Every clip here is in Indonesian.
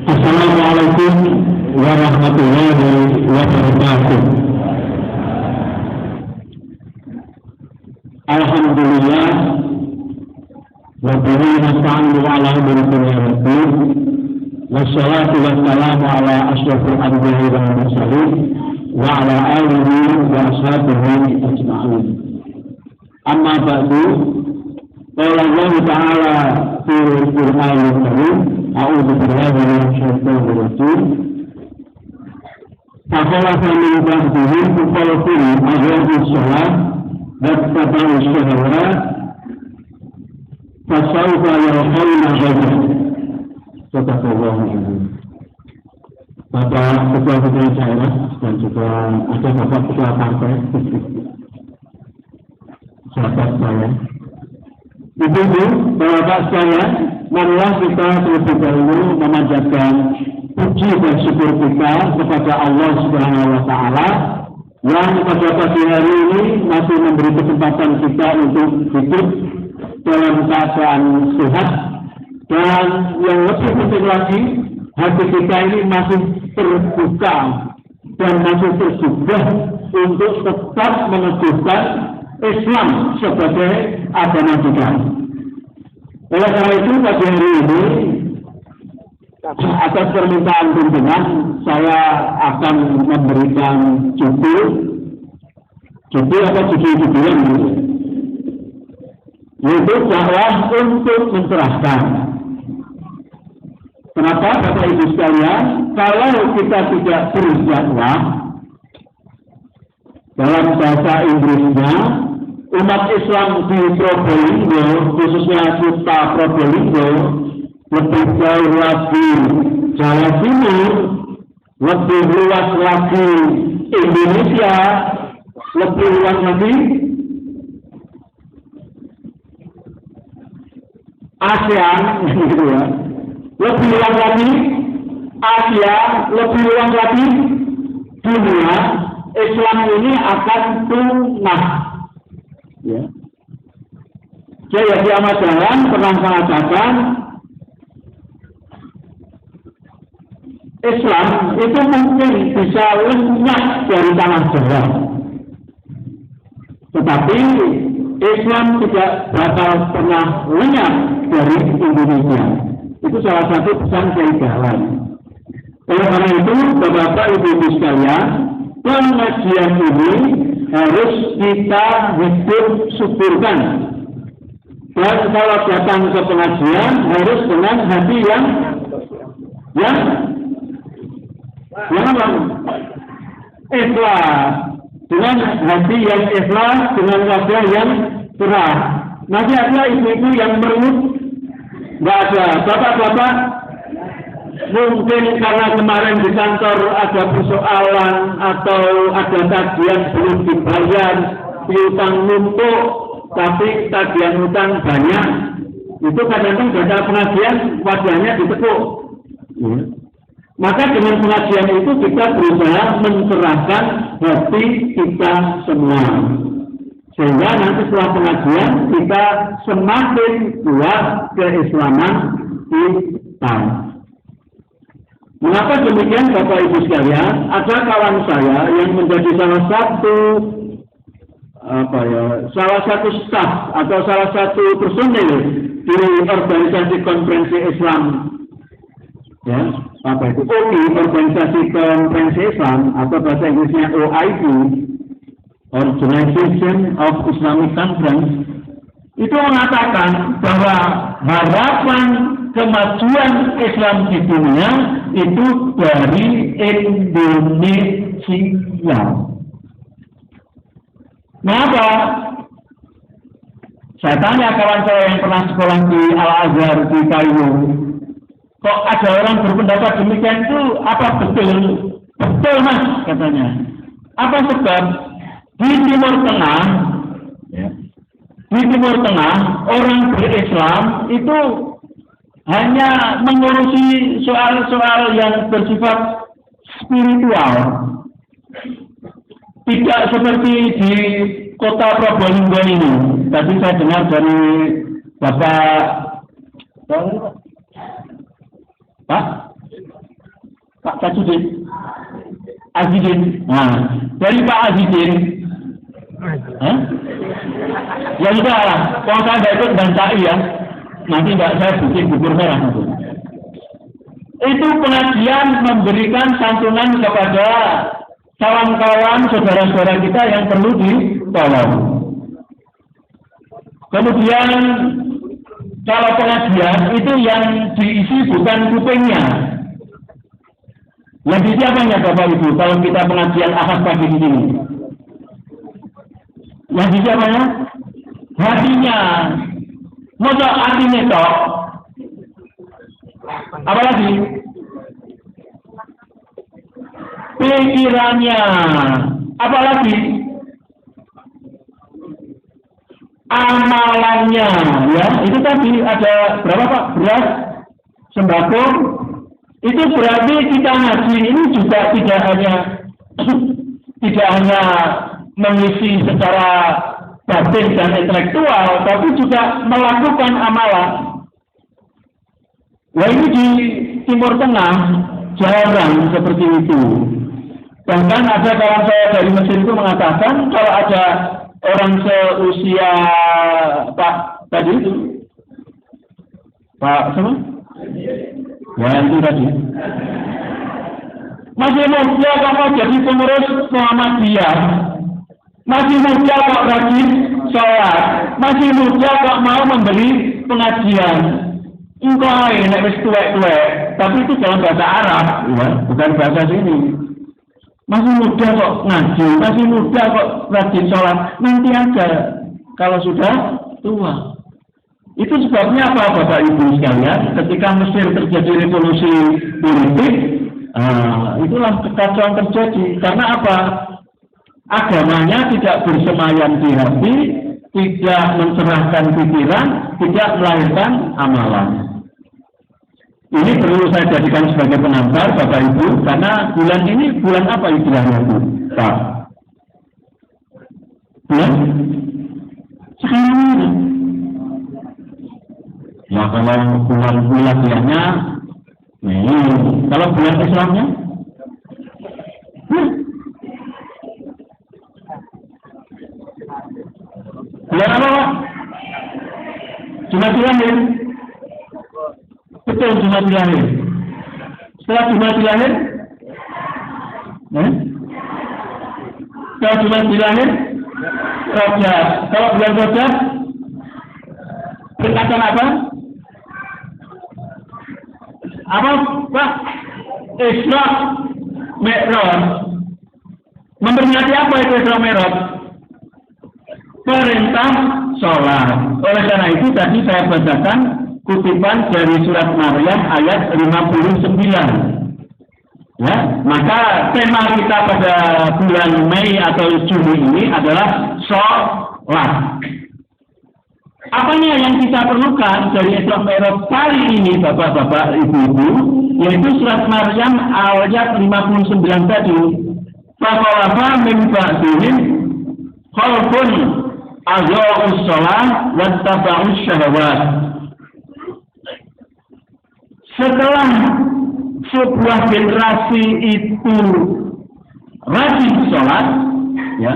Assalamualaikum warahmatullahi wabarakatuh. Alhamdulillah wa bihi nasta'inu ala umuri dunya wa din. Wassalatu wassalamu ala asyrafil anbiya'i wal mursalin wa ala alihi wa ashabihi ajma'in. Amma ba'du. Qala Allah Ta'ala fi Al-Qur'anil Karim, a'udzu billahi minasy syaithanir rajim. Fakhalafa min ba'dihim khalfun a'adus shalah wattaba'u syahawat fasawfa yalqawna ghayya. Sadaqallahu alazim. Bapak Ketua Daerah dan juga ada Bapak Ketua Partai, sahabat saya, Ibu-ibu, bapak sekalian, marilah kita terlebih dahulu memanjatkan puji dan syukur kita kepada Allah Subhanahu wa Ta'ala yang pada pagi hari ini masih memberi kesempatan kita untuk hidup dalam keadaan sehat, dan yang lebih penting lagi, hati kita ini masih terbuka dan masih tergugah untuk tetap meneguhkan Islam sebagai agama kita. Oleh karena itu pagi hari ini atas permintaan pimpinan saya akan memberikan judul yaitu dakwah untuk mencerahkan. Kenapa Bapak Ibu sekalian? Kalau kita tidak berdakwah, dalam bahasa Inggrisnya, umat Islam di Probolinggo, khususnya kita Probolinggo, lebih jauh lagi Jawa Timur, lebih luas lagi Indonesia, lebih luas lagi ASEAN, gitu ya. Lebih luas lagi Asia, lebih luas lagi dunia. Islam ini akan punah. Ya. Saya di Ahmad Dahlan pernah mengatakan Islam itu mungkin bisa lenyap dari tanah Jawa, tetapi Islam tidak bakal pernah lenyap dari Indonesia. Itu salah satu pesan Kiai Dahlan. Oleh karena itu, Bapak Ibu sekalian, pengajian ini harus kita hidup syukurkan. Dan kalau datang ke pengajian harus dengan hati yang ikhlas, dengan hati yang ikhlas, dengan wajah yang cerah. Nanti ada ibu-ibu yang merut, nggak ada. Bapak-bapak, mungkin karena kemarin di kantor ada persoalan atau ada tagihan belum dibayar, piutang numpuk, tapi tagihan hutang banyak, itu kadang-kadang gagal pengajian, wajahnya ditekuk. Maka dengan pengajian itu kita berusaha mencerahkan hati kita semua, sehingga nanti setelah pengajian kita semakin kuat keislaman kita. Mengapa demikian Bapak Ibu sekalian? Ada kawan saya yang menjadi salah satu staf atau salah satu personil di organisasi konferensi Islam. Ya, apa itu? OI, organisasi konferensi Islam, atau bahasa Inggrisnya OIC, Organization of Islamic Conference, itu mengatakan bahwa harapan kemajuan Islam di dunia itu dari Indonesia. Mengapa? Saya tanya kawan saya yang pernah sekolah di Al-Azhar di Kairo, kok ada orang berpendapat demikian itu apa betul? Betul Mas, katanya. Apa sebab? Di Timur Tengah, orang berislam itu hanya mengurusi soal-soal yang bersifat spiritual. Tidak seperti di kota Probolinggo ini. Tadi saya dengar dari Bapak Pak Tajudin, Azidin. Nah, dari Pak Azidin, ya sudah lah. Kalau saya nggak ikut dan cai ya, nanti nggak saya bikin bubur merah. Itu pengajian memberikan santunan kepada kawan-kawan saudara-saudara kita yang perlu ditolong. Kemudian kalau pengajian itu yang diisi bukan kupingnya. Yang diisi apanya Bapak Ibu? Kalau kita pengajian Ahad pagi di sini. Yang diisi apanya? Hatinya. Masa hatinya toh? Apalagi? Pikirannya. Apalagi? Amalannya, ya itu tadi ada berapa Pak? Beras, sembako. Itu berarti kita ngaji ini juga tidak hanya mengisi secara batin dan intelektual, tapi juga melakukan amalan. Wah ini di Timur Tengah jarang seperti itu. Bahkan ada kawan saya dari Mesir itu mengatakan kalau ada orang seusia Pak tadi itu, Pak sama? Ya itu tadi. Masih muda kok mau jadi pengurus Muhammadiyah, masih muda kok rajin sholat, masih muda kok mau memberi pengajian. Engkau ini wis tuwek-tuwek, tapi itu dalam bahasa Arab, ya, bukan bahasa sini. Masih muda kok ngaji, masih muda kok rajin sholat, nanti aja kalau sudah tua. Itu sebabnya apa Bapak Ibu sekalian? Ketika Mesir terjadi revolusi politik, itulah kekacauan terjadi. Karena apa? Agamanya tidak bersemayam di hati, tidak mencerahkan pikiran, tidak melahirkan amalan. Ini perlu saya jadikan sebagai pengantar Bapak Ibu, karena bulan ini bulan apa istilahnya Bu? Pak? Bulan? Sekarang. Ya kalau bulan bulannya, kalau bulan Islamnya, bulan apa Pak? Jumat lahir. Betul Jumat lahir. Setelah Jumat lahir, setelah Jumat lahir, Rajab. Kalau bulan Rajab, tingkatan apa? Apa Pak? Isra Mi'raj. Memperingati apa itu Isra Mi'raj? Perintah sholat. Oleh karena itu tadi saya bacakan kutipan dari surat Maryam ayat 59. Ya, maka tema kita pada bulan Mei atau Juni ini adalah sholat. Apanya yang kita perlukan dari Isra Mi'raj kali ini Bapak-bapak, Ibu-ibu, yaitu surat Maryam ayat 59 tadi. Faqalafa min ba'dihim khalfun adha'us shalah wattaba'us syahawat. Setelah sebuah generasi itu rajin sholat, ya,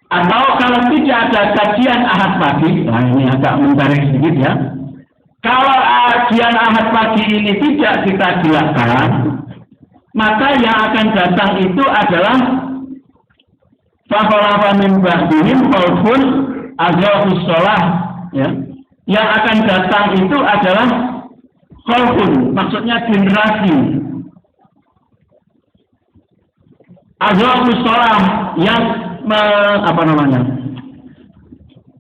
atau kalau tidak ada kajian Ahad pagi, nah ini agak menarik sedikit ya. Kalau kajian Ahad pagi ini tidak kita silakan, maka yang akan datang itu adalah faqalafa min ba'dihim khalfun adha'us shalah, ya. Yang akan datang itu adalah khalfun, maksudnya generasi adha'us shalah yang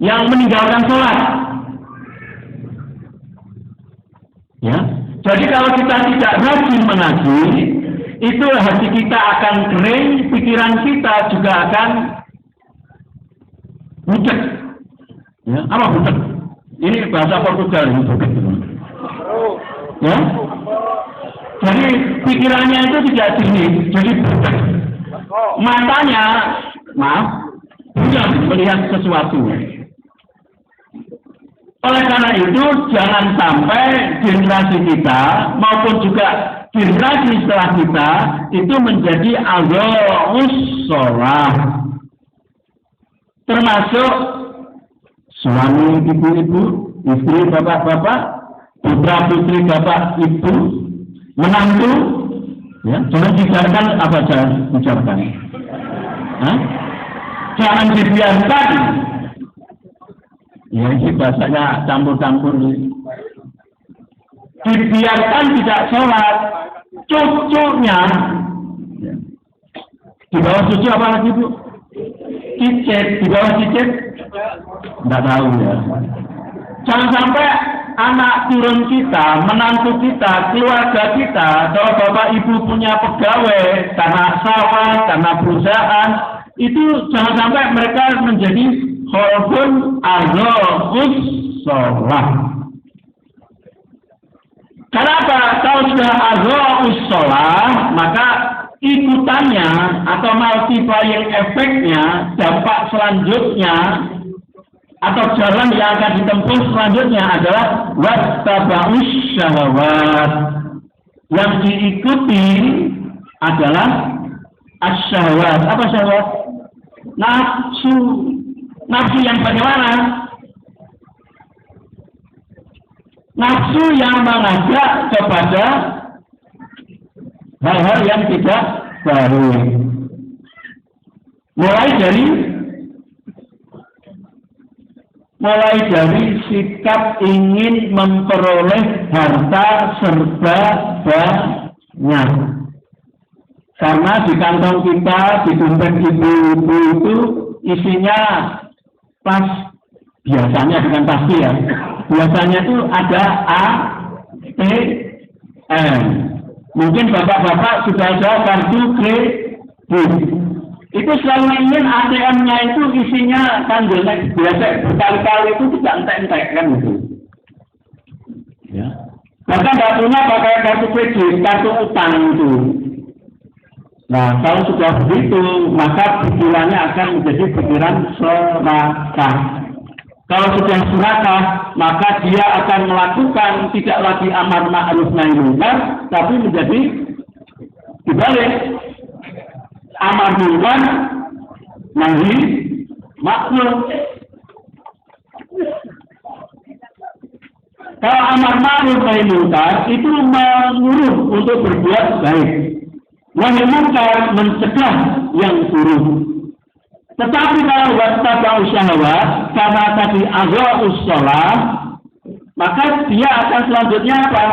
yang meninggalkan sholat. Ya, jadi kalau kita tidak rajin mengaji, itu hati kita akan kering, pikiran kita juga akan butek. Ya, apa butek? Ini bahasa Portugal ini butek. Ya, jadi pikirannya itu tidak jernih, jadi butek. Matanya, maaf, tidak melihat sesuatu. Oleh karena itu, jangan sampai generasi kita maupun juga generasi setelah kita itu menjadi adha'us shalah. Termasuk suami ibu-ibu, istri bapak-bapak, putra-putri bapak ibu, menantu, ya, jangan dibiarkan apa jangan dibiarkan. Jangan dibiarkan. Ya, ini bahasanya campur-campur. Dibiarkan tidak sholat, cucunya. Ya. Di bawah cucu apa lagi Bu? Cicit, di bawah cicit? Tidak tahu ya. Jangan sampai anak turun kita, menantu kita, keluarga kita, kalau bapak ibu punya pegawai, karena sawah, karena perusahaan, itu jangan sampai mereka menjadi khalqun adha'us shalah. Kenapa? Kalau sudah adha'us shalah, maka ikutannya atau multiplier efeknya, dampak selanjutnya atau jalan yang akan ditempuh selanjutnya adalah wattaba'us syahawat. Yang diikuti adalah as-syahawat. Apa syahwat? Nafsu. Nafsu yang bagaimana? Nafsu yang mengajak kepada hal-hal yang tidak baik. Mulai dari sikap ingin memperoleh harta serba banyak. Karena di kantong kita, di dompet ibu-ibu itu isinya biasanya bukan pasti ya. Biasanya itu ada ATM. Mungkin bapak-bapak sudah ada kartu kredit. Itu selalu ingin ATM-nya itu isinya tanggalnya biasa berkali-kali itu tidak entek-entek kan gitu. Ya. Bahkan nggak punya pakai kartu kredit, kartu utang itu. Nah, kalau sudah begitu, maka pikirannya akan menjadi pikiran serakah. Kalau sudah serakah, maka dia akan melakukan tidak lagi amar ma'ruf nahi munkar, tapi menjadi dibalik amar munkar nahi ma'ruf. Kalau amar ma'ruf nahi munkar itu menyuruh untuk berbuat baik. Nahi munkar mencegah yang buruk. Tetapi kalau wattaba'us syahawat, karena tadi adha'us shalah, maka dia akan selanjutnya apa?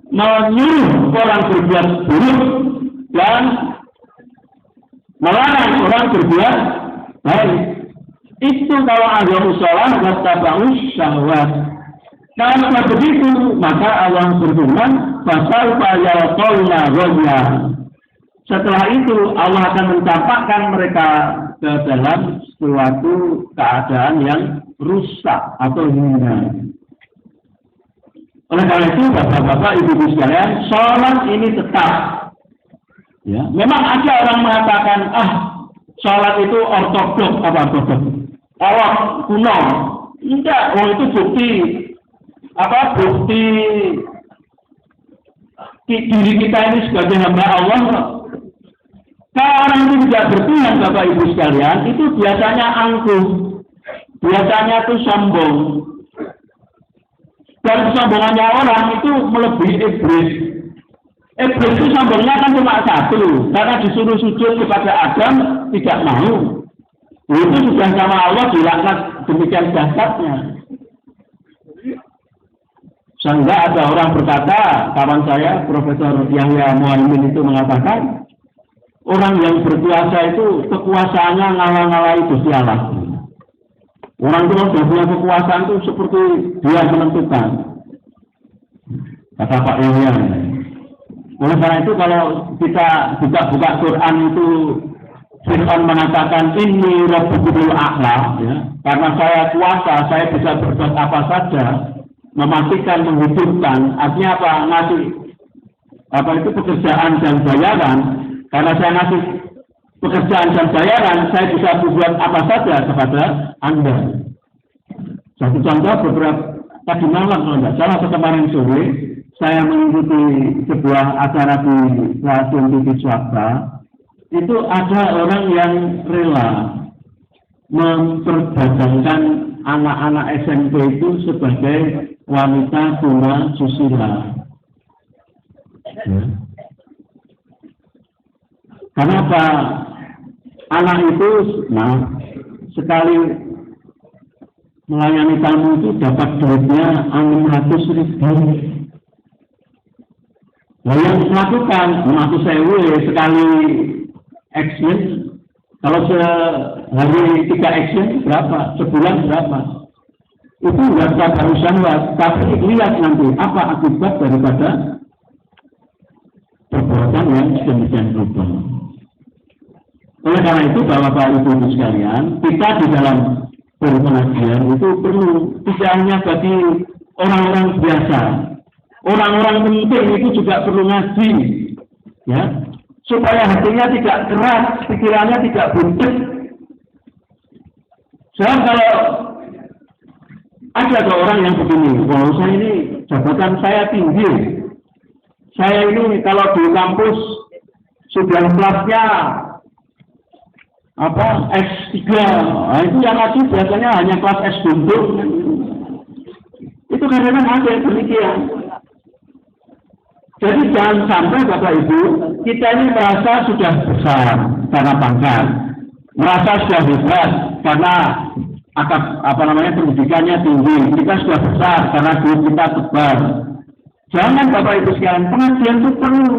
Menyuruh orang berbuat buruk dan melarang orang berbuat baik. Itu kalau adha'us shalah, wattaba'us syahawat. Kalau begitu, maka Allah berfirman, fasawfa yalqawna ghayya. Setelah itu Allah akan mencampakkan mereka ke dalam suatu keadaan yang rusak atau hina. Oleh karena itu, bapak-bapak, ibu-ibu sekalian, sholat ini tetap. Ya, memang ada orang mengatakan, sholat itu ortodok apa ortodok? Allah kuno. Enggak, itu bukti diri kita ini sebagai hamba Allah. Kalau orang itu tidak bertuhan, Bapak Ibu sekalian, itu biasanya angkuh, biasanya itu sombong. Dan kesombongannya orang itu melebihi iblis. Iblis itu sombongnya kan cuma satu, karena disuruh sujud kepada Adam tidak mau. Itu sudah sama Allah dilaknat demikian dahsyatnya. Sehingga ada orang berkata, kawan saya, Profesor Yahya Muhammad itu mengatakan, orang yang berkuasa itu kekuasaannya ngalah-ngalahi Gusti Allah. Orang itu sudah punya kekuasaan itu seperti dia menentukan. Kata Pak Yahya. Oleh karena itu kalau kita buka Quran itu Fir'aun mengatakan ini Rabbul A'la, ya. Karena saya kuasa, saya bisa berbuat apa saja. Mematikan, menghidupkan, artinya apa? Ngasih pekerjaan dan bayaran. Karena saya ngasih pekerjaan dan bayaran, saya bisa berbuat apa saja kepada Anda. Satu contoh tadi malam kalau tidak salah atau kemarin sore saya mengikuti sebuah acara di stasiun TV swasta. Itu ada orang yang rela memperdagangkan anak-anak SMP itu sebagai wanita tuna susila. Kenapa? Anak itu, sekali melayani tamu itu dapat duitnya 600.000. Nah, yang melakukan 100.000 sekali action, kalau sehari 3 action berapa? Sebulan berapa? Itu nggak urusan luas, tapi lihat nanti apa akibat daripada perbuatan yang sedemikian rupa. Oleh karena itu, Bapak Ibu sekalian, kita di dalam berpengajian itu perlu tidak hanya bagi orang-orang biasa, orang-orang penting itu juga perlu ngaji, ya, supaya hatinya tidak keras, pikirannya tidak buntet. Sebab kalau ada orang yang begini, wah saya ini jabatan saya tinggi, saya ini kalau di kampus sudah kelasnya S3, itu yang ngaji biasanya hanya kelas S guntur. Itu kadang-kadang ada yang demikian. Jadi jangan sampai Bapak Ibu kita ini merasa sudah besar karena pangkat, merasa sudah hebat karena pendidikannya tinggi, kita sudah besar karena duit kita tebal. Jangan Bapak Ibu sekalian, pengajian itu perlu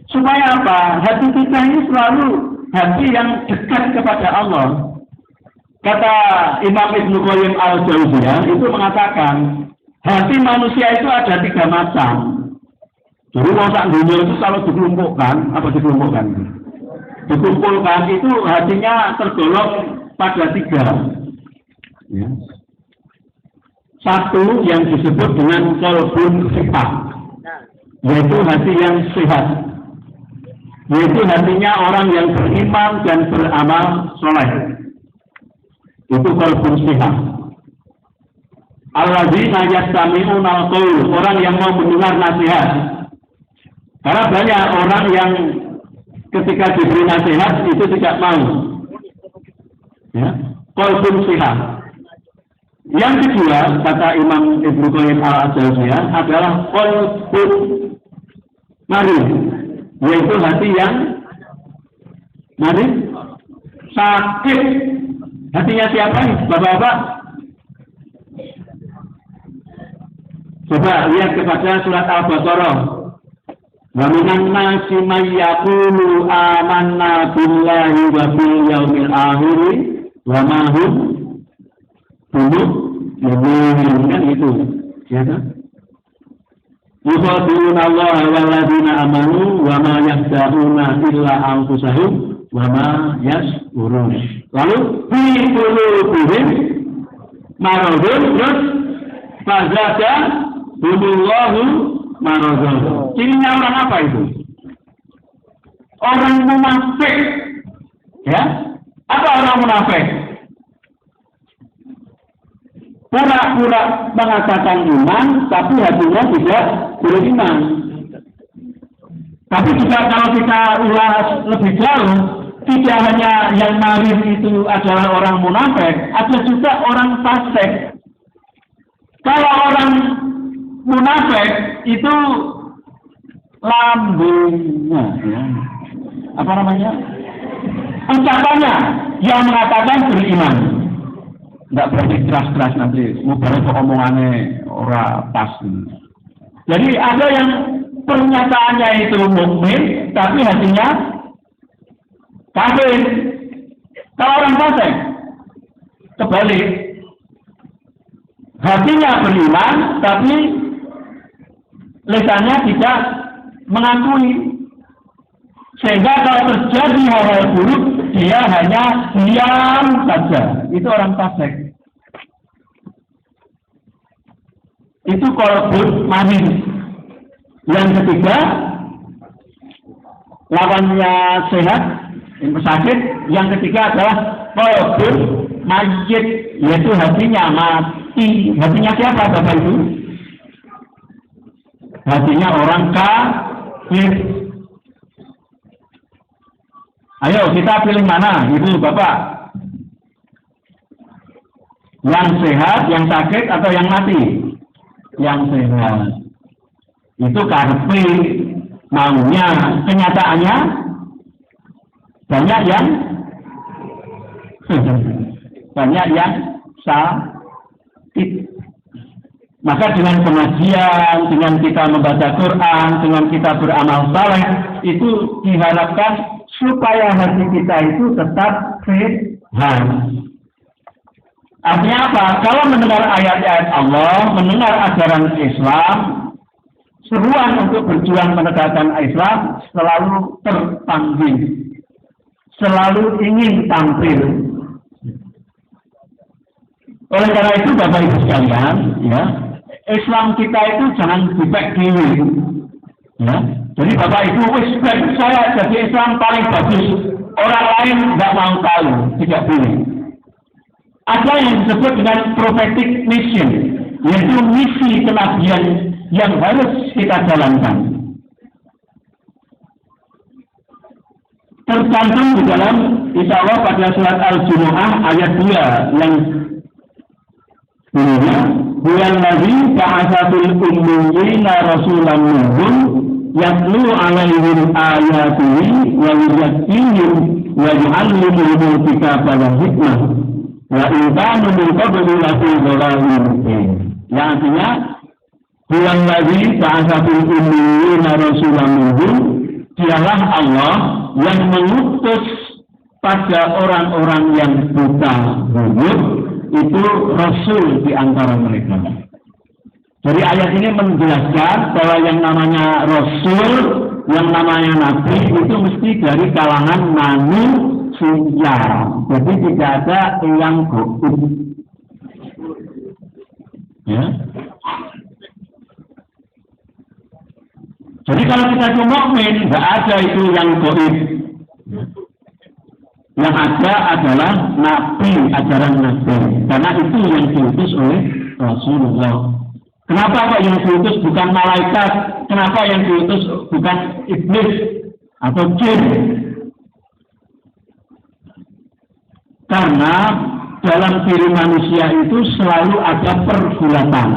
supaya apa? Hati kita ini selalu hati yang dekat kepada Allah. Kata Imam Ibnu Qayyim al-Jauziyah itu mengatakan hati manusia itu ada 3 macam. Jadi masak dunia itu kalau dikumpulkan itu hatinya tergolong pada 3. Ya. Satu yang disebut dengan qalbun sifat, yaitu hati yang sehat, yaitu hatinya orang yang beriman dan beramal soleh. Itu qalbun sifat. Alladzina yastami'una al-qaul, orang yang mau mendengar nasihat. Karena banyak orang yang ketika diberi nasihat itu tidak mau. Ya, qalbun sifat. Yang kedua, kata Imam Ibnu Qayyim al-Jauziyah adalah qalbun marid, yaitu hati yang marid, sakit. Hatinya siapa nih, Bapak-bapak? Coba lihat kepada surat Al-Baqarah. Wa minan nasi may yaqulu amanna billahi wa bil yaumil akhir wa ma hum kan itu, ya kan? Yukhadi'una Allah wal ladzina amanu wa ma yahda'una illa anfusahum wa ma yash'urun. Lalu fi qulubihim maradun terus fazada humullahu maradun. Cirinya orang apa itu? Orang munafik. Ya? Apa orang munafik? Pura-pura mengatakan iman, tapi hatinya tidak beriman. Tapi juga kalau kita ulas lebih jauh, tidak hanya yang marid itu adalah orang munafik, ada juga orang fasik. Kalau orang munafik itu lambungnya, ya, ucapannya yang mengatakan beriman. Tidak berarti keras-keras nanti, mudah omongannya orang pas. Jadi ada yang pernyataannya itu mukmin, tapi hatinya kafir. Kalau orang fasik, kebalik, hatinya beriman, tapi lisannya tidak mengakui. Sehingga kalau terjadi hal-hal buruk, dia hanya diam saja. Itu orang fasik. Itu qalbun marid. Yang ketiga, lawannya sehat, yang sakit. Yang ketiga adalah qalbun mayyit, yaitu hatinya mati. hati. Hatinya siapa Bapak Ibu? Hatinya orang kafir. Ayo kita pilih mana, Ibu, Bapak? Yang sehat, yang sakit, atau yang mati? Yang sehat. Itu karpe, maunya, kenyataannya banyak yang sakit. Maka dengan pengajian, dengan kita membaca Quran, dengan kita beramal saleh, itu diharapkan supaya hati kita itu tetap sehat. Artinya apa? Kalau mendengar ayat-ayat Allah, mendengar ajaran Islam, seruan untuk berjuang menegakkan Islam selalu terpanggil, selalu ingin tampil. Oleh karena itu, Bapak Ibu sekalian, ya, Islam kita itu jangan dipek diri. Ya. Jadi Bapak Ibu, saya jadi Islam paling bagus. Orang lain nggak mau tahu, tidak boleh. Ada yang disebut dengan prophetic mission, yaitu misi kenabian yang harus kita jalankan. Tercantum di dalam Insya Allah pada surat Al-Jumu'ah ayat 2 yang bunyinya, bulan Nabi ba'asatul ummiyina rasulan minhum yatlu alaihim ayatihi wa yuzakkihim wa yu'allimuhumul kitaba wal hikmah wa in kanu min qabli lafi dhalalin mubin. Yang artinya bulan Nabi ba'asatul ummiyina rasulan minhum, dialah Allah yang mengutus pada orang-orang yang buta huruf itu rasul di antara mereka. Jadi ayat ini menjelaskan bahwa yang namanya rasul, yang namanya nabi itu mesti dari kalangan manusia. Jadi tidak ada yang goib. Ya. Jadi kalau kita cuma mukmin, nggak ada itu yang goib. Yang ada adalah nabi, ajaran nabi. Karena itu yang diutus oleh Rasulullah. Kenapa kok yang diutus bukan malaikat? Kenapa yang diutus bukan iblis atau jin? Karena dalam diri manusia itu selalu ada pergulatan.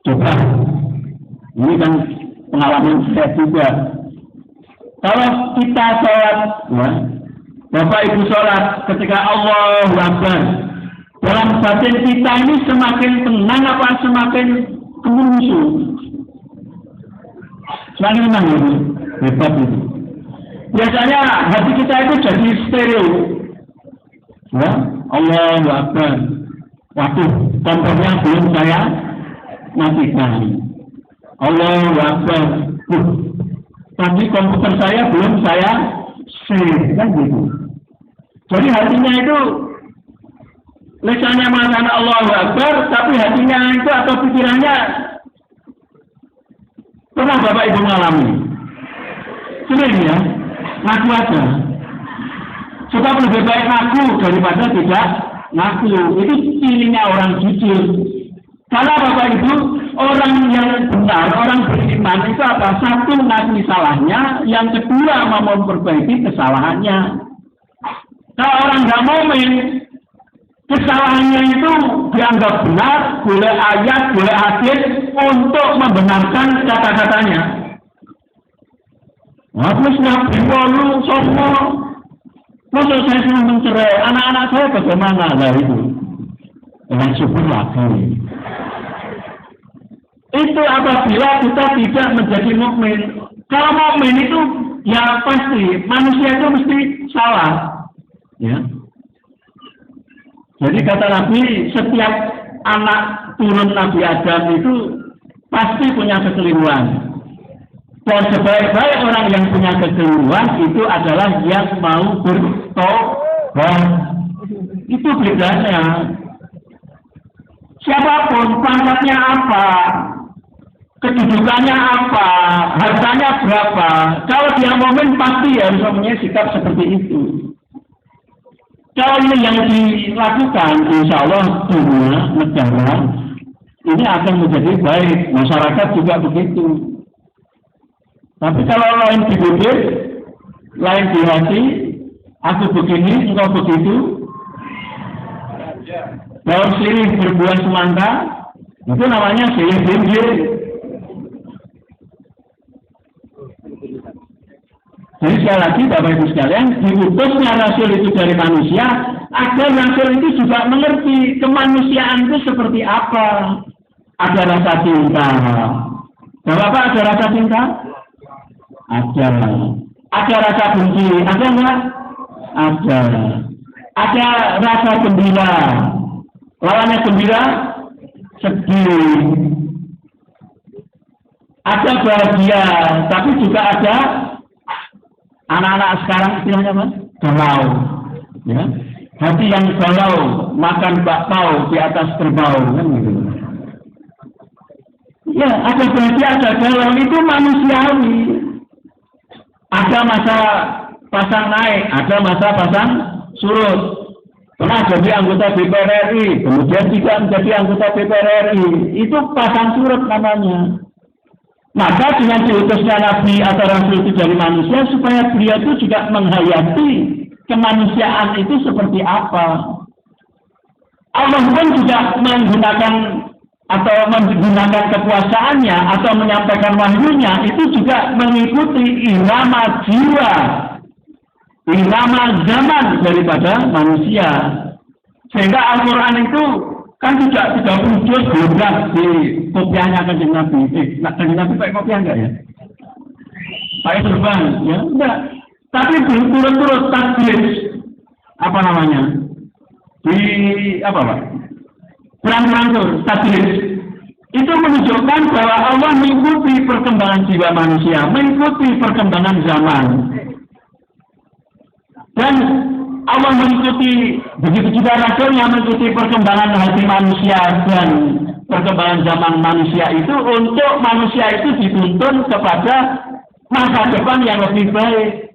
Coba, ini kan pengalaman saya juga. Kalau kita sholat, ya, Bapak Ibu sholat ketika Allahu Akbar, dalam batin kita ini semakin tenang apa semakin kemusuh? Semakin tenang itu, hebat itu. Biasanya hati kita itu jadi stereo. Ya, Allahu Akbar. Waduh, kompornya belum saya matikan. Allahu Akbar. Tadi komputer saya belum saya save, kan gitu. Jadi hatinya itu lisannya mengatakan Allahu Akbar, tapi hatinya itu atau pikirannya pernah Bapak Ibu mengalami? Sering ya, ngaku aja. Sebab lebih baik ngaku daripada tidak ngaku. Itu cirinya orang jujur. Karena Bapak Ibu, orang yang benar, orang beriman itu apa? Satu, mengakui salahnya, yang kedua mau memperbaiki kesalahannya. Kalau orang nggak mukmin, kesalahannya itu dianggap benar, boleh ayat, boleh hadis untuk membenarkan kata-katanya. Terus nabi walu somo, terus saya sudah mencerai, anak-anak saya bagaimana dari itu? Dengan syukur lagi. Itu apabila kita tidak menjadi mukmin. Kalau mukmin itu ya pasti manusia itu mesti salah. Ya. Jadi kata Nabi, setiap anak turun Nabi Adam itu pasti punya kekeliruan. Dan sebaik-baik orang yang punya kekeliruan itu adalah yang mau bertobat. Itu bedanya. Siapapun pangkatnya apa, kedudukannya apa, hartanya berapa, kalau dia mukmin pasti harus mempunyai sikap seperti itu. Kalau ini yang dilakukan, insya Allah dunia negara ini akan menjadi baik, masyarakat juga begitu. Tapi kalau lain di bibir, lain di hati, aku begini, engkau begitu, dalam sirih berbuah semangka, itu namanya sirih binjir. Jadi sekali lagi Bapak Ibu sekalian, diutusnya Rasul itu dari manusia, agar Rasul itu juga mengerti kemanusiaan itu seperti apa. Ada rasa cinta. Bapak ada rasa cinta? Ada. Ada rasa benci? Ada enggak? Ada. Ada rasa gembira. Lawannya gembira? Sedih. Ada bahagia, tapi juga ada anak-anak sekarang istilahnya apa? Galau. Ya. Hati yang galau, makan bakpao di atas kerbau, kan gitu. Ya, ada bahagia, ada galau, itu manusiawi. Ada masa pasang naik, ada masa pasang surut. Pernah jadi anggota DPR RI, kemudian tidak menjadi anggota DPR RI, itu pasang surut namanya. Maka dengan diutusnya Nabi atau Rasul itu dari manusia, supaya beliau itu juga menghayati kemanusiaan itu seperti apa. Allah pun juga menggunakan atau menggunakan kekuasaannya atau menyampaikan wahyunya itu juga mengikuti irama jiwa, irama zaman daripada manusia. Sehingga Al-Quran itu kan tidak wujud bulat di kopiahnya Kanjeng Nabi. Kanjeng Nabi pakai kopiah enggak ya? Pakai turban, ya enggak. Tapi turut-turut takdir apa namanya? Di apa Pak? Perang-perang takdir itu menunjukkan bahwa Allah mengikuti perkembangan jiwa manusia, mengikuti perkembangan zaman. Dan Allah mengikuti, begitu juga Rasulnya mengikuti perkembangan hati manusia dan perkembangan zaman manusia itu untuk manusia itu dituntun kepada masa depan yang lebih baik.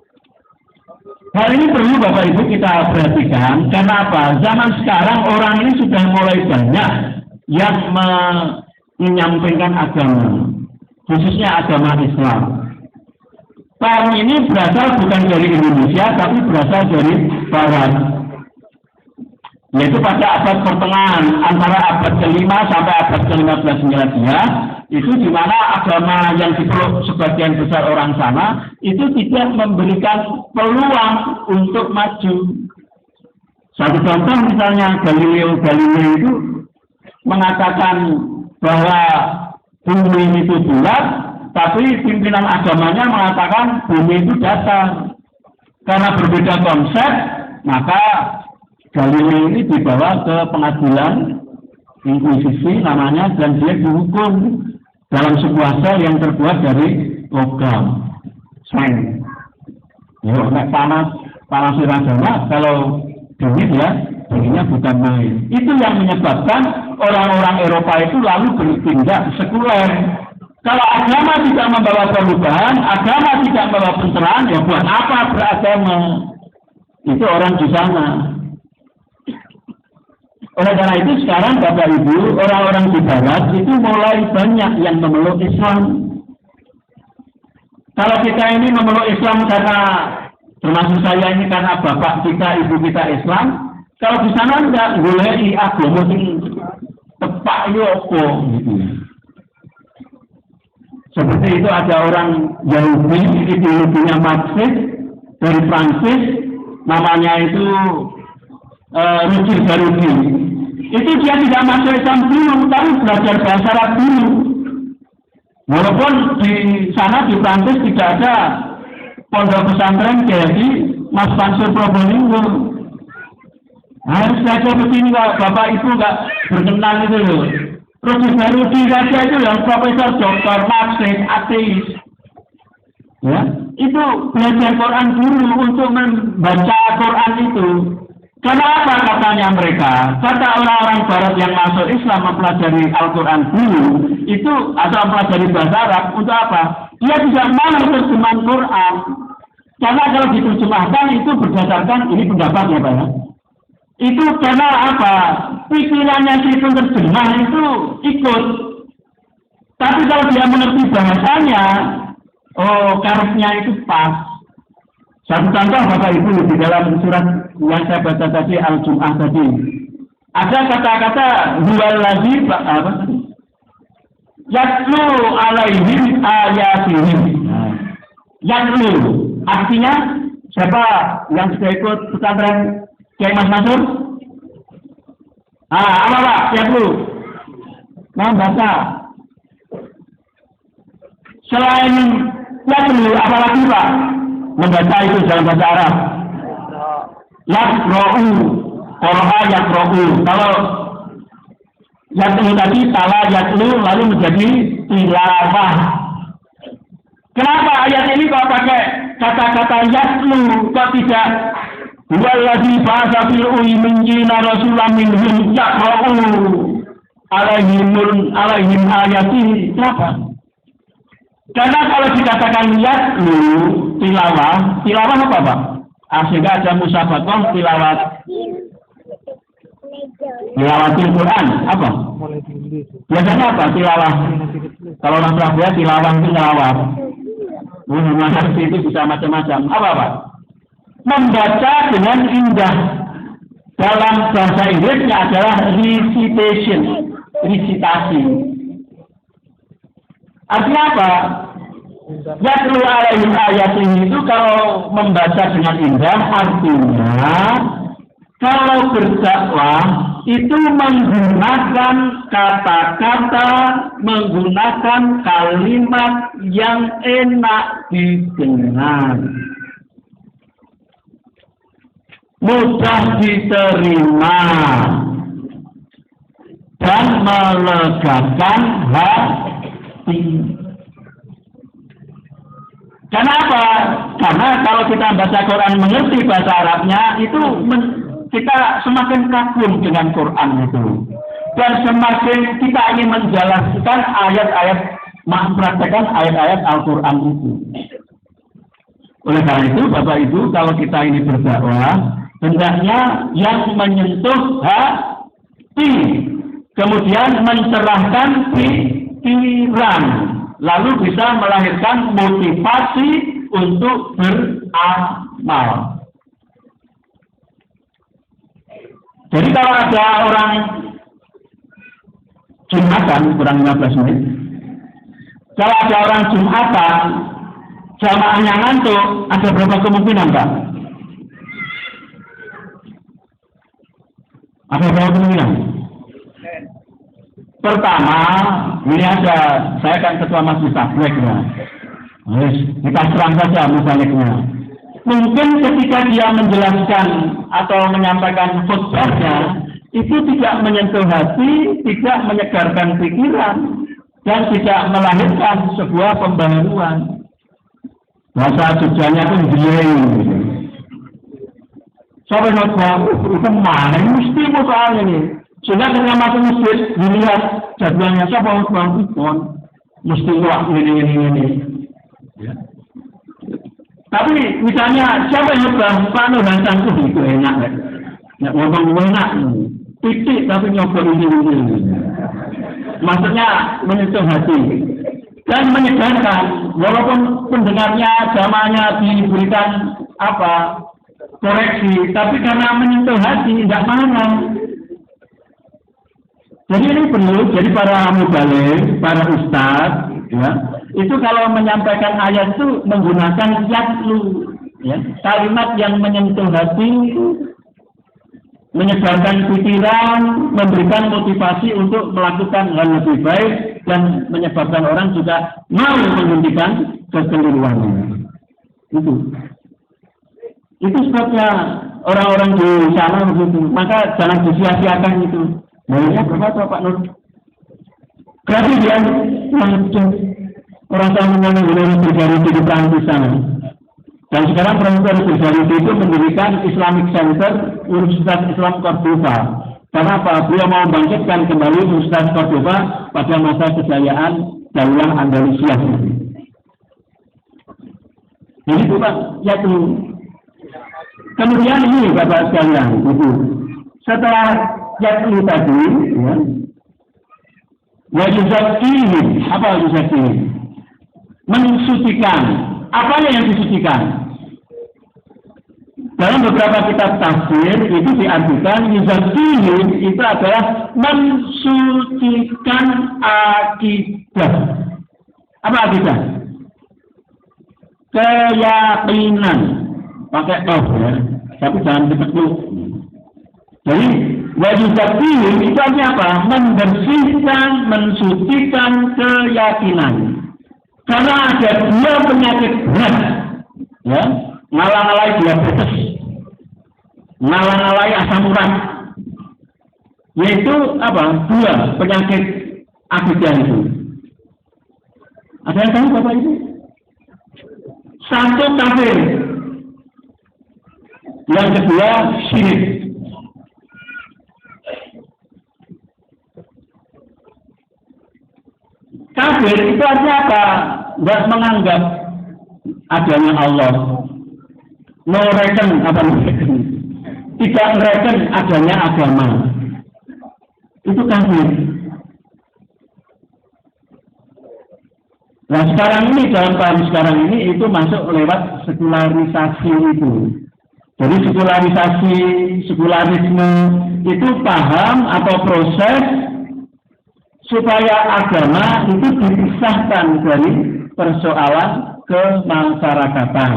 Hal ini perlu Bapak Ibu kita perhatikan, karena apa? Zaman sekarang orang ini sudah mulai banyak yang menyampaikan agama, khususnya agama Islam. Term ini berasal bukan dari Indonesia, tapi berasal dari Barat. Yaitu pada abad pertengahan, antara abad ke-5 sampai abad ke-15 Miladia, itu di mana agama yang dipeluk sebagian besar orang sana, itu tidak memberikan peluang untuk maju. Satu contoh misalnya Galileo itu mengatakan bahwa bumi itu bulat, tapi pimpinan agamanya mengatakan bumi itu datar. Karena berbeda konsep, maka Galileo ini dibawa ke pengadilan inkuisisi namanya, dan dia dihukum dalam sebuah sel yang terbuat dari logam, seng. Ya, panas agama, kalau dingin ya, dinginnya bukan main. Itu yang menyebabkan orang-orang Eropa itu lalu bertindak sekuler. Kalau agama tidak membawa perubahan, agama tidak membawa pencerahan, ya buat apa beragama? Itu orang di sana. Oleh karena itu sekarang Bapak Ibu, orang-orang di Barat itu mulai banyak yang memeluk Islam. Kalau kita ini memeluk Islam karena, termasuk saya ini karena bapak kita, ibu kita Islam, kalau di sana enggak goleki agama sing tepak yo apa gitu. Seperti itu ada orang Yahudi, ideologinya Marxis dari Prancis, namanya itu Roger Garudi. Itu dia tidak masuk Islam dulu, tapi belajar bahasa Arab dulu. Walaupun di sana di Prancis tidak ada pondok pesantren jadi Mas Mansur Probolinggo. Harus saja begini Bapak Ibu nggak berkenan itu loh. Roger Garudi saja itu yang profesor doktor Marxis ateis. Ya, itu belajar Quran dulu untuk membaca Quran itu. Karena apa katanya mereka? Kata orang-orang Barat yang masuk Islam mempelajari Al-Quran dulu, itu atau mempelajari bahasa Arab untuk apa? Dia tidak mau terjemahan Quran. Karena kalau diterjemahkan itu berdasarkan, ini pendapatnya Pak ya, Itu karena apa? Pikirannya si penerjemah itu ikut. Tapi kalau dia mengerti bahasanya, oh karepnya itu pas. Satu contoh Bapak Ibu di dalam surat yang saya baca tadi Al-Jum'ah tadi. Ada kata-kata huwallazi apa? Yatlu alaihim ayatihim. Yatlu artinya siapa yang sudah ikut pesantren Kiai Mas Mansur? Apa Pak? Yatlu. Membaca. Selain yatlu apalagi Pak? Membaca itu dalam bahasa Arab. Yaqra'u, qara'a yaqra'u. Kalau yatlu tadi salah yatlu lalu menjadi tilawah. Kenapa ayat ini kok pakai kata-kata yatlu kok tidak huwallazi ba'atsa fil ummiyina rasulan minhum yaqra'u alaihim ayatihi? Kenapa? Karena kalau dikatakan yatlu tilawah apa Pak? Sehingga ada musabakoh tilawatil Quran apa? Biasanya apa tilawah? Kalau orang Surabaya tilawah itu tilawah. Mengerti itu bisa macam-macam. Apa Pak? Membaca dengan indah. Dalam bahasa Inggrisnya adalah resitasi. Artinya apa? Yatlu alaihim ayatihi itu kalau membaca dengan indah artinya kalau berdakwah itu menggunakan kata-kata, menggunakan kalimat yang enak didengar, mudah diterima dan melegakan hati. Kenapa? Karena kalau kita baca Quran mengerti bahasa Arabnya itu kita semakin kagum dengan Quran itu dan semakin kita ingin menjelaskan ayat-ayat, mempraktekkan ayat-ayat Al-Quran itu. Oleh karena itu Bapak Ibu kalau kita ini berdakwah hendaknya yang menyentuh hati, kemudian mencerahkan pikiran, lalu bisa melahirkan motivasi untuk beramal. Jadi kalau ada orang Jumatan, kurang 15 menit, kalau ada orang Jumatan, jamaahnya ngantuk, ada berapa kemungkinan Pak? Ada berapa kemungkinan? Pertama, ini ada, saya kan ketua masjid tabligh ya. Kita serang saja mubaliknya. Mungkin ketika dia menjelaskan atau menyampaikan khutbahnya, itu tidak menyentuh hati, tidak menyegarkan pikiran, dan tidak melahirkan sebuah pembaharuan. Bahasa Jogjanya itu gileng. Sampai khutbah, itu mana? Mesti soal ini. Sehingga ketika masuk masjid, dilihat jadwalnya siapa khutbah itu, mesti wah ini. Ya. Tapi misalnya siapa yang khutbah Pak Nur Hasan itu enak ya. Nggak ngomong enak. Titik tapi nyoba ini. Maksudnya menyentuh hati dan menyegarkan walaupun pendengarnya jamaahnya diberikan koreksi, tapi karena menyentuh hati tidak mana. Jadi ini perlu, jadi para mubaligh, para ustadz, ya, itu kalau menyampaikan ayat itu menggunakan yatlu, ya, kalimat yang menyentuh hati, menyegarkan pikiran, memberikan motivasi untuk melakukan hal lebih baik dan menyebabkan orang juga mau menghentikan kekeliruannya. Itu sebabnya orang-orang di sana begitu. Maka jangan disia-siakan itu. Bayarnya berapa tuh Pak Nur? Gratis ya, orang sama mengenai berjariti di Prancis sana. Dan sekarang perempuan berjariti itu mendirikan Islamic Center Universitas Islam Cordoba. Karena apa? Beliau mau membangkitkan kembali Universitas Cordoba pada masa kejayaan Daulah Andalusia. Jadi itu Pak, ya tuh. Kemudian ini Bapak sekalian, Ibu. setelah yakni tadi, ya, wajuzakihim, apa wajuzakihim? Mensucikan. Apa yang disucikan? Dalam beberapa kitab tafsir itu diartikan yuzakihim itu adalah mensucikan akidah. Apa akidah? Keyakinan. Pakai toh ya, tapi jangan dipetuk. Jadi wajuzakihim itu artinya apa? Membersihkan, mensucikan keyakinan. Karena ada dua penyakit berat, ya, ngalang-ngalai diabetes, ngalang-ngalai asam urat, yaitu apa? Dua penyakit akidah itu. Ada yang tahu Bapak Ibu? Satu kafir, yang kedua syirik. Kafir itu artinya apa? Tidak menganggap adanya Allah. No reckon, apa reckon? Tidak reckon adanya agama. Itu kafir. Nah sekarang ini, dalam paham sekarang ini, itu masuk lewat sekularisasi itu. Jadi sekularisme itu paham atau proses supaya agama itu dipisahkan dari persoalan kemasyarakatan.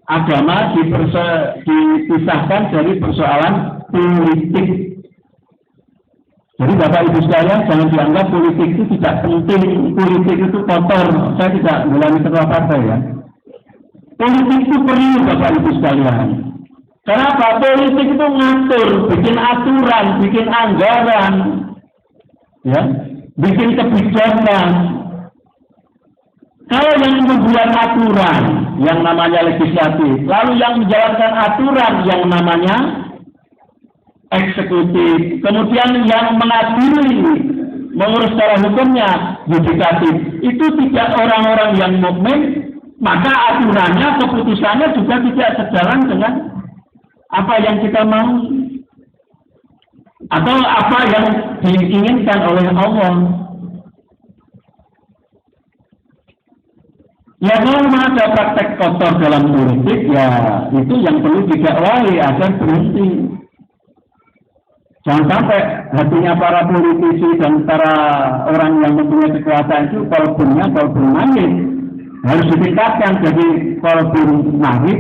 Agama dipisahkan dari persoalan politik. Jadi Bapak Ibu sekalian jangan dianggap politik itu tidak penting, politik itu kotor. Saya tidak mulai ketua partai ya. Politik itu perlu Bapak Ibu sekalian. Kenapa? Politik itu ngatur, bikin aturan, bikin anggaran, ya. Bikin kebijakan. Kalau yang membuat aturan yang namanya legislatif, lalu yang menjalankan aturan yang namanya eksekutif, kemudian yang mengadili, mengurus secara hukumnya yudikatif, itu tidak orang-orang yang mukmin, maka aturannya, keputusannya juga tidak sejalan dengan apa yang kita mau. Atau apa yang diinginkan oleh Allah. Ya kalau ada praktek kotor dalam politik, ya itu yang perlu didakwahi agar berhenti. Jangan sampai hatinya para politisi dan para orang yang mempunyai kekuasaan itu kolbun manis. Harus ditingkatkan jadi kolbun manis,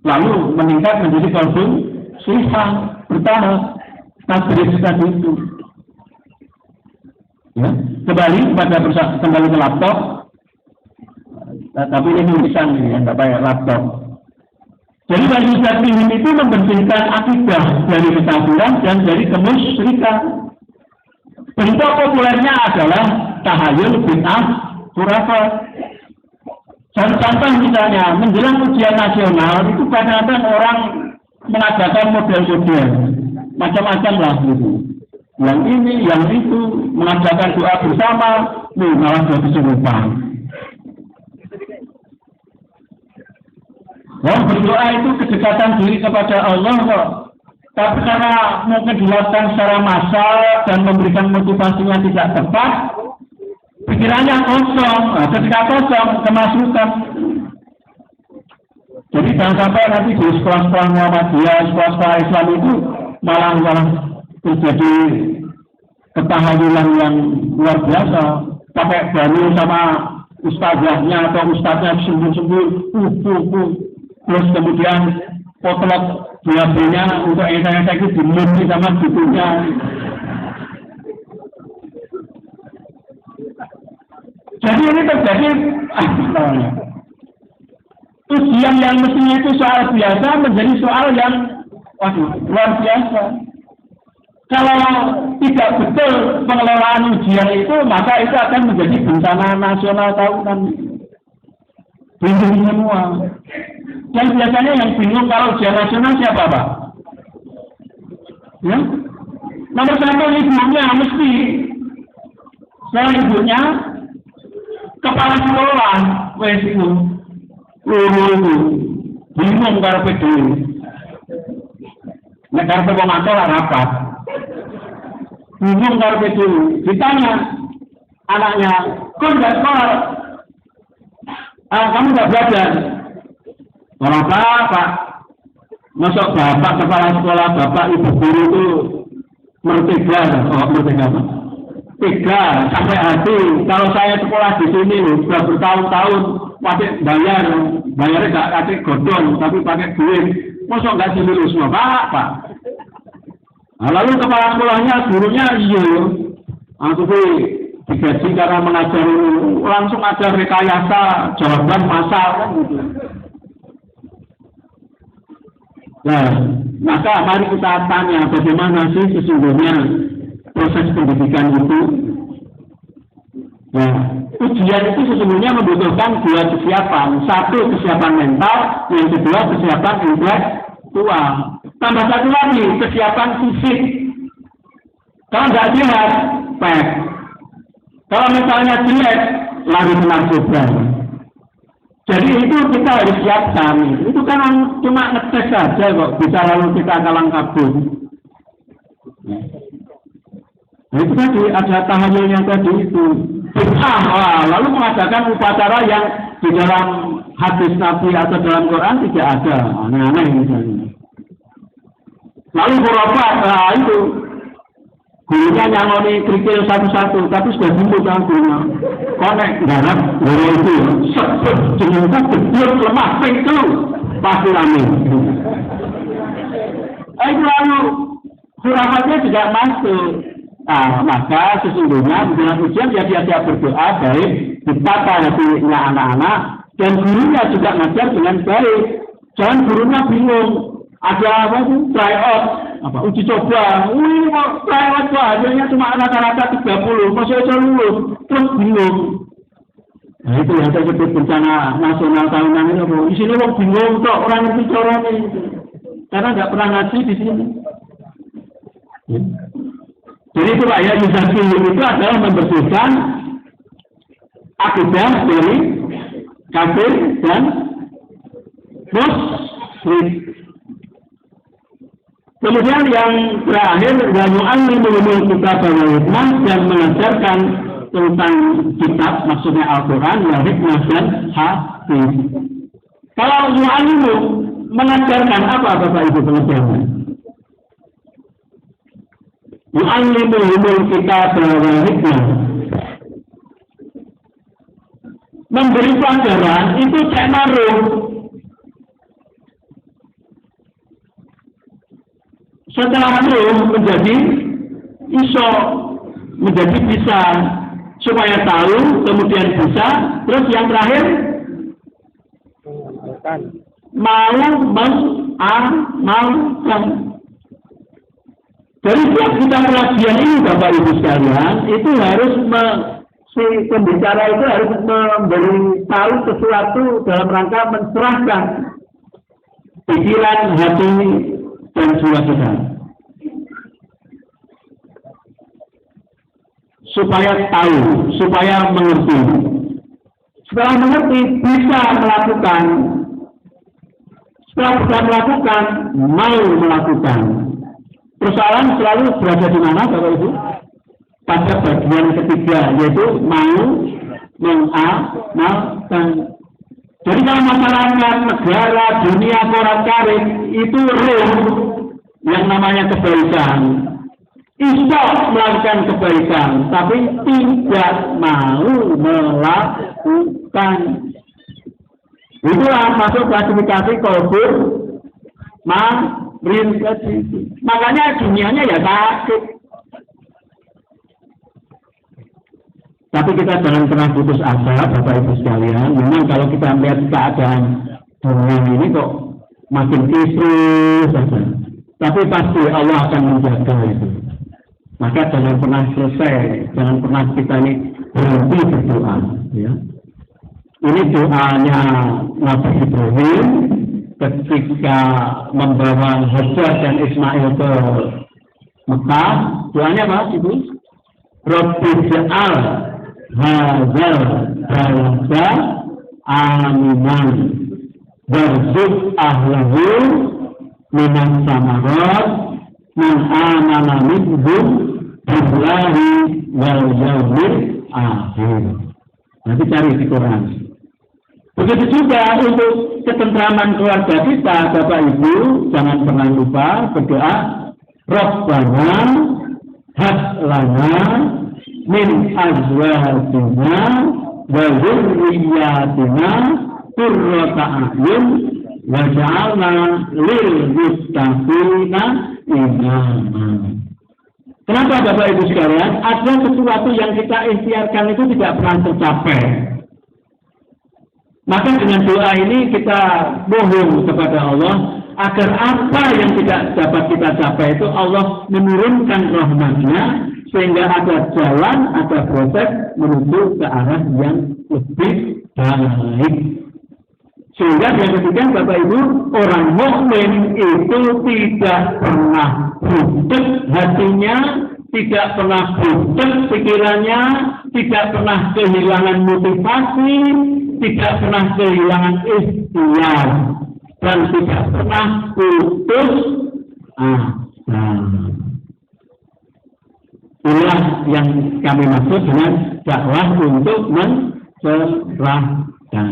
lalu meningkat menjadi kolbun sifat bertahap. Tadi itu. Ya, kembali ke laptop. Tapi ini tulisan ya, nggak pakai laptop. Jadi wajuzakihim itu membersihkan akidah dari kekafiran dan dari kemusyrikan. Bentuk populernya adalah tahayul, bid'ah, khurafat. Contoh misalnya menjelang ujian nasional itu kadang-kadang orang mengadakan model-model. Macam-macam lah gitu. Yang ini, yang itu, mengadakan doa bersama, malah jadi kesurupan. Berdoa itu kedekatan diri kepada Allah kok. Tapi karena mungkin dilakukan secara massal dan memberikan motivasinya tidak tepat, pikirannya kosong. Nah, ketika kosong, kemasukan. Jadi jangan sampai nanti di sekolah-sekolah Muhammadiyah, sekolah-sekolah Islam itu malah terjadi ketahayulan yang luar biasa, pakai baju sama ustazahnya atau ustaznya sungguh-sungguh, terus kemudian potlot diabenya untuk esai-esai itu dimundi sama bukunya. Jadi ini terjadi ujian yang mestinya itu soal biasa menjadi soal yang luar biasa. Kalau tidak betul pengelolaan ujian itu, maka itu akan menjadi bencana nasional tahunan. Bingung semua. Dan biasanya yang bingung kalau ujian nasional siapa, Pak? Ya? Nomor satu ibunya mesti. Soal ibunya kepala sekolah, wes itu. Bingung karena peduli. Negara pemantau rapat. Bingung kalau itu. Ditanya anaknya, kok nggak sekolah? Kamu nggak belajar? Orang apa? Masuk bapak kepala sekolah, bapak ibu guru itu merdeka apa? Tega sampai hati. Kalau saya sekolah di sini sudah bertahun-tahun pakai bayarnya nggak pakai godong, tapi pakai duit. Masuk nggak sih lulus pak? Nah, lalu kepala sekolahnya, gurunya iya, aku digaji karena mengajar, langsung ajar rekayasa jawaban masal kan gitu. Nah, maka mari kita tanya bagaimana sih sesungguhnya proses pendidikan itu. Nah, ujian itu sesungguhnya membutuhkan dua kesiapan. Satu, kesiapan mental, yang kedua kesiapan intelektual. Tambah satu lagi, kesiapan fisik. Kalau nggak sehat, pek. Kalau misalnya jelek, lari narkoba. Jadi itu kita harus siapkan. Itu kan cuma ngetes saja kok, bisa lalu kita kalang kabur. Nah itu tadi ada tahayulnya tadi itu. Lalu mengadakan upacara yang di dalam hadis Nabi atau dalam Quran tidak ada, aneh-aneh misalnya. Lalu khurafat, itu gurunya nyangoni kerikil satu-satu, tapi sudah sembuh kan gurunya. Konek garap guru itu sebut jenengku gedul lemah pintu pasti rame. Itu lalu khurafatnya tidak masuk. Nah, maka sesungguhnya dengan ujian dia siap berdoa baik, ditata hatinya anak-anak, dan gurunya juga ngajar dengan baik. Jangan gurunya bingung. Ada apa itu? Tryout, uji coba. Kok tryout kok hasilnya cuma rata-rata 30, masih aja lulus, terus bingung. Nah itu yang saya sebut bencana nasional tahunan ini. Di sini orang bingung kok orang yang bicara ini, karena nggak pernah ngaji di sini. Jadi itu Pak ya, Yusafil itu adalah membersihkan akidah dari kafir dan musyrik. Kemudian yang terakhir, wa yu'allimul kitaba wal hikmah, dan mengajarkan tentang kitab, maksudnya Al-Quran, wal hikmah dan hadis. Kalau yu'allimu mengajarkan apa Bapak Ibu pengajarnya? Yu'allimul kitaba wal hikmah, memberi pelajaran itu cek naruh. Setelah itu menjadi bisa supaya tahu, kemudian bisa, terus yang terakhir mau mengamalkan. Jadi buat kita pengajian ini Bapak Ibu sekalian, itu harus si pembicara itu harus memberi tahu sesuatu dalam rangka mencerahkan pikiran, hati, dan jiwa kita, supaya tahu, supaya mengerti. Setelah mengerti bisa melakukan. Setelah bisa melakukan, mau melakukan. Persoalan selalu berada di mana Bapak Ibu? Pada bagian ketiga, yaitu mau mengamalkan. Jadi kalau masyarakat, negara, dunia, korat-karit, itu roh yang namanya kebaikan. Iso melakukan kebaikan, tapi tidak mau melakukan. Itulah masuk klasifikasi kubur marinflasi. Makanya dunianya ya sakit. Tapi kita jangan pernah putus asa, Bapak Ibu sekalian. Memang kalau kita melihat keadaan dunia ini kok makin kisruh saja. Tapi pasti Allah akan menjaga itu. Maka jangan pernah selesai, jangan pernah kita ini berhenti berdoa. Ya. Ini doanya Nabi Ibrahim ketika membawa Hajar dan Ismail ke Mekah. Doanya apa, Ibu? Rabbi ja'al hadzal balada aminan warzuq ahlahu minas samarat man amana minhum billahi wal yaumil akhir. Nanti cari di Quran. Begitu juga untuk ketentraman keluarga kita, Bapak Ibu, jangan pernah lupa berdoa, Rabbana hab lana min azwajina wa dzurriyyatina qurrata a'yun waj'alna lil muttaqina imama. Kenapa Bapak Ibu sekalian? Ada sesuatu yang kita ikhtiarkan itu tidak pernah tercapai. Maka dengan doa ini kita mohon kepada Allah agar apa yang tidak dapat kita capai itu Allah menurunkan rahmat-Nya sehingga ada jalan, ada proses menuju ke arah yang lebih baik. Sehingga yang ketiga Bapak Ibu, orang mukmin itu tidak pernah butek hatinya, tidak pernah butek pikirannya, tidak pernah kehilangan motivasi, tidak pernah kehilangan ikhtiar, dan tidak pernah putus asa. Inilah yang kami maksud dengan dakwah untuk mencerahkan.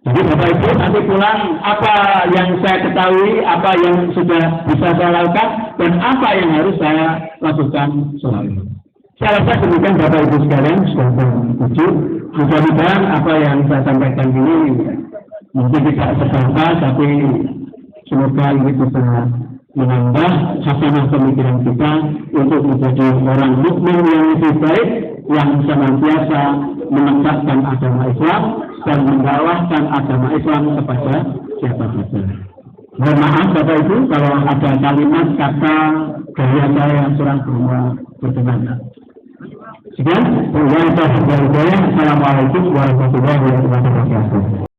Jadi Bapak Ibu nanti pulang apa yang saya ketahui, apa yang sudah bisa saya lakukan, dan apa yang harus saya lakukan selalu. Saya rasa demikian Bapak Ibu sekalian sudah tertuju. Mudah-mudahan apa yang saya sampaikan ini mungkin tidak seberapa, tapi semoga ini bisa menambah hasanah pemikiran kita untuk menjadi orang mukmin yang lebih baik, yang senantiasa menegakkan agama Islam dan mendakwahkan agama Islam kepada siapa saja. Mohon maaf Bapak Ibu kalau ada kalimat kata gaya saya yang kurang berkenan. Sekian, Assalamualaikum warahmatullahi wabarakatuh.